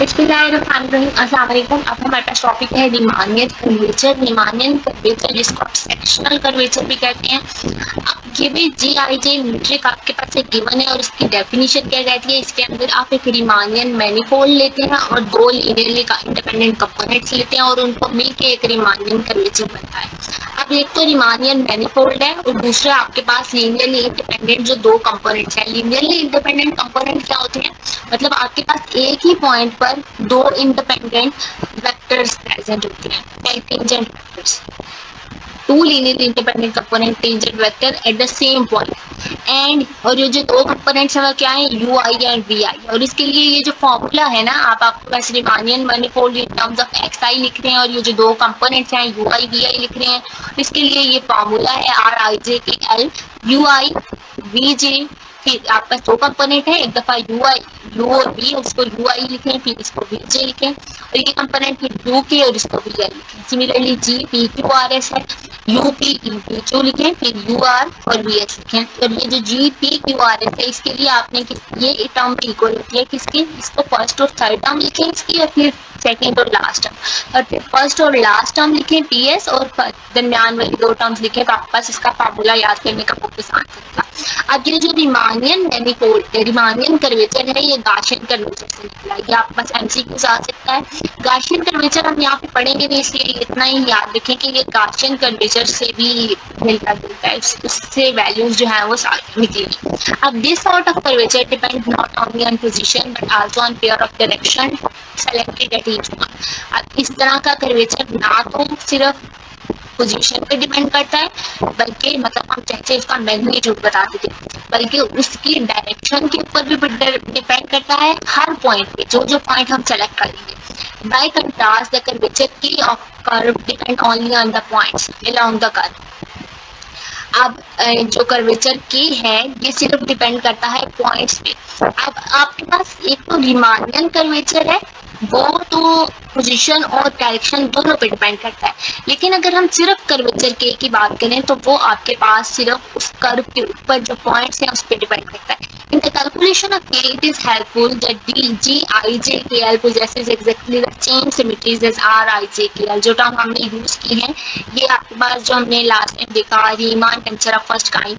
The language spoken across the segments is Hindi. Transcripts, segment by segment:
अस्सलाम वालेकुम। अब हमारे पास टॉपिक है रीमानियन कर्वेचर। रीमानियन कर्वेचर जिसको आप सेक्शनल कर्वेचर भी कहते हैं। अब ये भी जी आई जे मीट्रिक आपके पास एक गिवन है और इसकी डेफिनेशन क्या कहती है, इसके अंदर आप एक रीमानियन मैनिफोल्ड लेते हैं और दो लीनियरली इंडिपेंडेंट कंपोनेंट्स लेते हैं और उनको मिलके एक रीमानियन कर्वेचर बनता है। अब एक तो रीमानियन मैनिफोल्ड है और दूसरा आपके पास लीनियरली इंडिपेंडेंट जो दो कंपोनेंट्स हैं। लीनियरली इंडिपेंडेंट कंपोनेंट क्या होते हैं, मतलब आपके पास एक ही पॉइंट पर दो इंडिपेंडेंट वेक्टर्स प्रेजेंट होते हैं, tangent vectors, two linearly independent component tangent vector at the same point. And और ये जो दो कंपोनेंट्स हैं वो क्या है, U I and V I. और इसके लिए ये जो फॉर्मूला है ना, आपके पास Riemannian manifold in terms of X I लिख रहे हैं और ये जो दो कंपोनेंट्स हैं यू आई वी आई लिख रहे हैं। इसके लिए ये फॉर्मूला है आर आई जे के एल यू आई वी जे। फिर आपका दो कंपोनेंट है, एक दफा यू आई यू और वी, उसको यू आई लिखें, फिर इसको वी जे लिखें, और ये कंपोनेंट फिर यू के और इसको वी आई लिखें। Similarly G P Q R S है, यू पी पी क्यू लिखें, फिर यू आर और वी एस लिखें। और ये जो G P Q R S है इसके लिए आपने ये टर्म इक्वल होती है किसकी, इसको फर्स्ट और थर्ड टर्म लिखें इसकी, और फिर सेकेंड और लास्ट टर्म, और फिर फर्स्ट और लास्ट टर्म लिखें पी एस, और दरमियान वाली दो टर्म्स लिखें, तो आपके पास इसका फार्मूला याद करने का बहुत आसान तरीका। अब ये जो रीमानियन मैनिफोल्ड रीमानियन कर्वेचर है ये गाशियन कर्वेचर से निकला है। ये आपके पास एमसीक्यूज आ सकता है। गाशियन कर्वेचर हम यहाँ पे पढ़ेंगे नहीं, इसलिए इतना ही याद रखें कि ये गाशियन कर्वेचर से भी मिलता जुलता है, उससे वैल्यूज जो है वो साथ निकलेगी। अब this sort of curvature depend not only on position but also on pair of direction selected at each one. अब इस तरह का कर्वेचर ना तो सिर्फ पोजीशन पे डिपेंड करता है, बल्कि मतलब हम चाहे उसका मैग्नीट्यूड बता देते, बल्कि उसकी डायरेक्शन के ऊपर भी डिपेंड करता है, हर पॉइंट पे जो जो पॉइंट हम सेलेक्ट करेंगे। बाय कंट्रास्ट द कर्वेचर की of curve depend only on the points along the curve. अब जो कर्वेचर की है ये सिर्फ डिपेंड करता है पॉइंट्स पे। अब आपके पास एक तो रीमानियन कर्वेचर है, वो तो पोजीशन और डायरेक्शन दोनों पे डिपेंड करता है, लेकिन अगर हम सिर्फ कर्वेचर के की बात करें तो वो आपके पास सिर्फ उस कर्व के ऊपर जो पॉइंट्स हैं उस पर डिपेंड करता है। In the calculation of k it is helpful that g I j k l possesses exactly the same symmetries as r I j k l। जो टर्म हमने यूज की है ये आपके पास जो हमने लास्ट टाइम देखा Riemann tensor of first kind,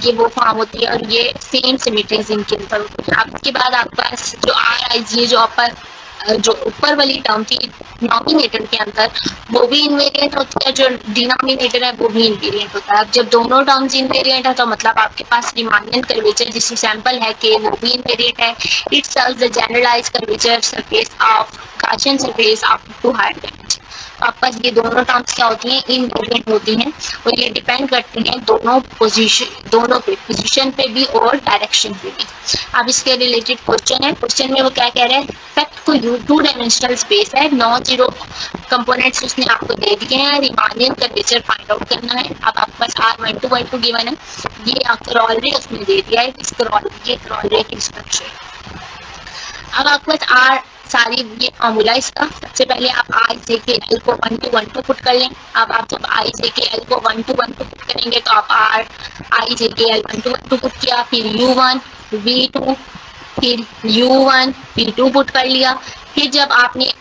ये वो फॉर्म होती है और ये सेम सिमेट्रीज इनके अंदर होती है। अब इसके बाद आपके पास जो आर आई जी जो ऊपर वाली टर्म थी डिनोमिनेटर के अंदर, वो भी इनवेरिएंट होती है, जो डिनोमिनेटर है वो भी इनवेरिएंट होता है। अब जब दोनों टर्म्स इनवेरिएंट है तो मतलब आपके पास रीमानियन कर्वेचर जिसकी सैंपल है के वो भी इनवेरिएंट है। It serves the generalised curvature surface of Gaussian surface up to higher dimension. आपके पास ये दोनों टर्म्स क्या होती हैं, इनवेरिएंट होती हैं, और ये डिपेंड करती हैं दोनों पे, पोजीशन पे भी और डायरेक्शन पे भी। अब इसके रिलेटेड क्वेश्चन है, क्वेश्चन में वो क्या कह रहे हैं, फैक्ट को यू टू डायमेंशनल स्पेस है, नॉन जीरो कंपोनेंट्स उसने आपको दे दिए हैं, रीमानियन कर्वेचर फाइंड आउट करना है। अब आपके पास R12 गिवन है, ये क्रॉलरे उसने दे दिया है, इस क्रॉलरे की रिस्पेक्ट से। अब आपके पास आर सारी ये फॉर्मूला इसका, सबसे पहले आप आई जे के एल को 1 to 1 2 पुट कर लें। अब आप जब आई जे के एल को 1 to 1 2 पुट करेंगे तो आप आर आई जे के एल 1 to 1 2 पुट किया, फिर U1 V2 फिर U1 V2 पुट कर लिया। फिर जब आपने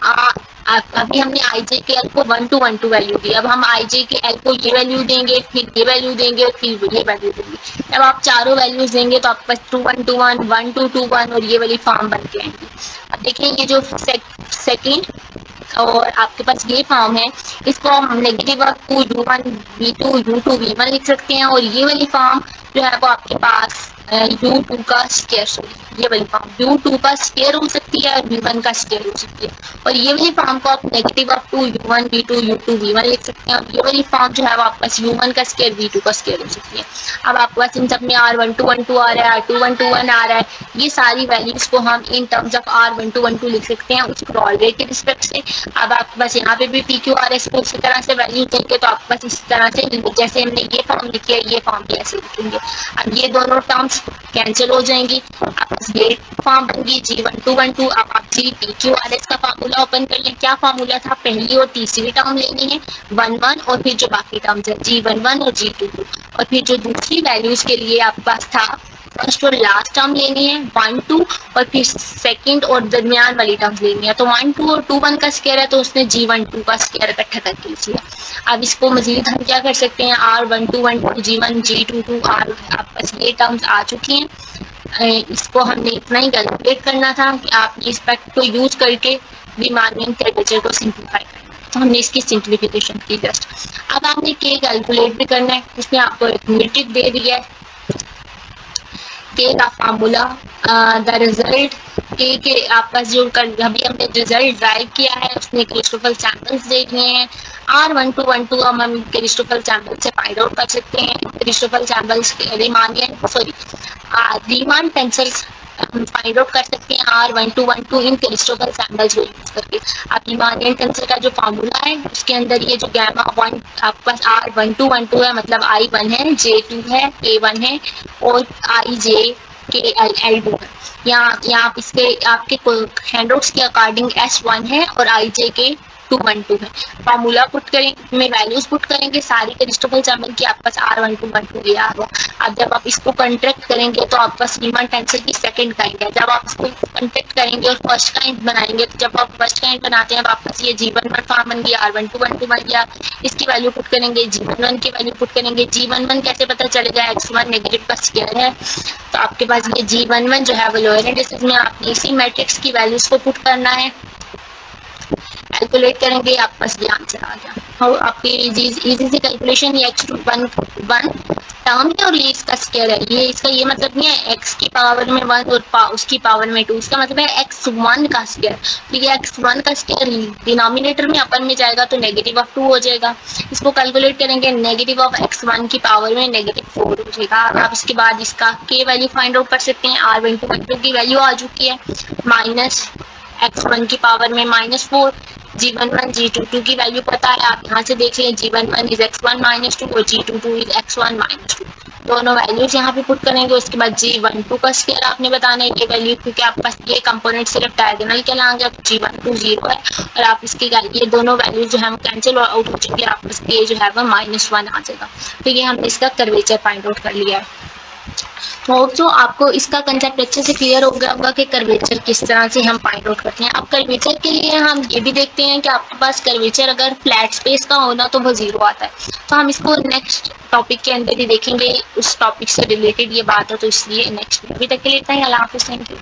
अभी हमने आई जे के एल को 1 to 1 2 वैल्यू दी, अब हम आई जे के एल को ये वैल्यू देंगे, फिर ये वैल्यू देंगे और फिर ये वैल्यू देंगे। जब आप चारों वैल्यूज देंगे तो आपके पास 2 1 2 1 1 2 2 1 और ये वाली फॉर्म बन के आएंगी। अब देखिए ये जो सेकेंड और आपके पास ये फॉर्म है, इसको हम negative of 2 U1 V2 U2 V1 लिख सकते हैं, और ये वाली फॉर्म जो है वो आपके पास U2 का स्क्वायर, सॉरी ये वाली फॉर्म U2 का स्क्वायर हो सकती है और V1 का स्क्वायर हो सकती है, और ये वाली फॉर्म को आप negative of 2 U1 V2 U2 V1 लिख सकते हैं, और ये वाली फॉर्म जो है वो आपके पास U1 का स्क्वायर V2 का स्क्वायर हो सकती है। अब आपके पास इन सब में R1212 आ रहा है, R2121 आ रहा है, ये सारी वैल्यूज को हम इन टर्म्स ऑफ R1212 लिख सकते हैं उस क्रॉलरे के रिस्पेक्ट से। अब आपके पास यहाँ पे भी PQRS को इसी तरह से वैल्यू देंगे तो आपके पास इसी तरह से जैसे हमने ये फॉर्म लिखी है ये फॉर्म भी ऐसे लिखेंगे। अब ये दोनों टर्म्स कैंसिल हो जाएंगी, आपके पास ये फॉर्म बन गई G1212। अब आप GPQRS का फार्मूला ओपन कर लें। क्या फार्मूला था, पहली और तीसरी टर्म लेनी है 1 1 और फिर जो बाकी टर्म्स है G11 और G22, और फिर जो दूसरी वैल्यूज के लिए आपके पास था फर्स्ट और लास्ट टर्म लेनी है 1 2, और फिर सेकंड और दरमियान वाली टर्म्स लेनी है। तो 1 2 और 2 1 का स्क्वायर है तो उसने G1 2 का स्क्वायर इकट्ठा करके लिया। अब इसको मजीद हम क्या कर सकते हैं, R1 2 1 2 G1 G2 2 R आप बस ये टर्म्स आ चुकी हैं। इसको हमने इतना ही कैलकुलेट करना था कि आपने इस फैक्ट को यूज करके रीमानियन कर्वेचर को सिंप्लीफाई करना है। तो हमने इसकी सिंप्लीफिकेशन की जस्ट। अब आपने के कैलकुलेट भी करना है, इसमें आपको एक मीट्रिक दे दिया है, के का फार्मूला द रिजल्ट के आपका जो अभी हमने रिजल्ट ड्राइव किया है उसमें क्रिस्टोफल सैंपल्स देखने हैं। R1212 हम क्रिस्टोफल सैंपल से फाइंड आउट कर सकते हैं। Christoffel symbols Riemannian sorry Riemann tensors हम फाइंड आउट कर सकते हैं R1212 इन क्रिस्टोफल सैंपल्स को यूज करके। अब रीमानियन टेंसर का जो फार्मूला है उसके अंदर ये जो गामा 1 आपके पास R1212 है, मतलब I1 है, J2 है, A1 है और IJ के L2 है। यहाँ आप इसके आपके हैंडआउट्स के अकॉर्डिंग S1 है और IJ के 212 है। फार्मूला पुट करेंगे में वैल्यूज पुट करेंगे सारी क्रिस्टोफल सैंपल की, आपके पास R1212 ये आ गया। अब जब आप इसको कंट्रैक्ट करेंगे तो आपका रीमान टेंसर की सेकंड काइंड है। जब आप इसको कंट्रैक्ट करेंगे और फर्स्ट काइंड बनाएंगे तो जब आप फर्स्ट काइंड बनाते हैं वापस ये G11 फॉर्म बन गया, R1212 बन गया। इसकी वैल्यू पुट करेंगे, G11 की वैल्यू पुट करेंगे। G11 कैसे पता चलेगा, X1 नेगेटिव का स्क्वायर है तो आपके पास ये G11 जो है वो लोअर इंडिसेस में आपने इसी मैट्रिक्स की वैल्यूज को पुट करना है, कैलकुलेट करेंगे, आपके पास ये आंसर आ गया। और आपकी इजी सी कैलकुलेशन, ये x1 1 टर्म है और ये इसका स्क्वायर है। ये इसका ये मतलब नहीं है x की पावर में 1 और उसकी पावर में 2, इसका मतलब है x1 का स्क्वायर। तो ये x1 का स्क्वायर डिनोमिनेटर में अपन में जाएगा तो नेगेटिव ऑफ 2 हो जाएगा। इसको कैलकुलेट करेंगे, नेगेटिव ऑफ x1 की पावर में नेगेटिव 4 हो जाएगा। आप इसके बाद इसका k वैल्यू फाइंड आउट कर सकते हैं। R12 की वैल्यू आ चुकी है माइनस x1 की पावर में -4, G11 G22 की वैल्यू पता है, आप यहाँ से देख लें G11 इज x1 -2 और G22 इज x1 -2। दोनों वैल्यूज यहाँ पे पुट करेंगे। उसके बाद G12 का स्क्वायर आपने बताना है ये वैल्यू, क्योंकि आपके पास ये कंपोनेंट सिर्फ डायगोनल के लाएंगे, G12 0 है और आप इसकी ये दोनों वैल्यूज जो है कैंसिल आउट हो चुकी है, आपका ये जो है वो -1 आ जाएगा। तो ये हमने इसका कर्वेचर फाइंड आउट कर लिया है। तो आपको इसका कंसेप्ट अच्छे से क्लियर हो गया होगा कि कर्वेचर किस तरह से हम फाइंड आउट करते हैं। अब कर्वेचर के लिए हम ये भी देखते हैं कि आपके पास कर्वेचर अगर फ्लैट स्पेस का होना तो वो 0 आता है। तो हम इसको नेक्स्ट टॉपिक के अंदर ही देखेंगे, उस टॉपिक से रिलेटेड ये बात है, तो इसलिए नेक्स्ट अभी तक के लिए इतना ही। अल्लाह हाफिज़, थैंक यू।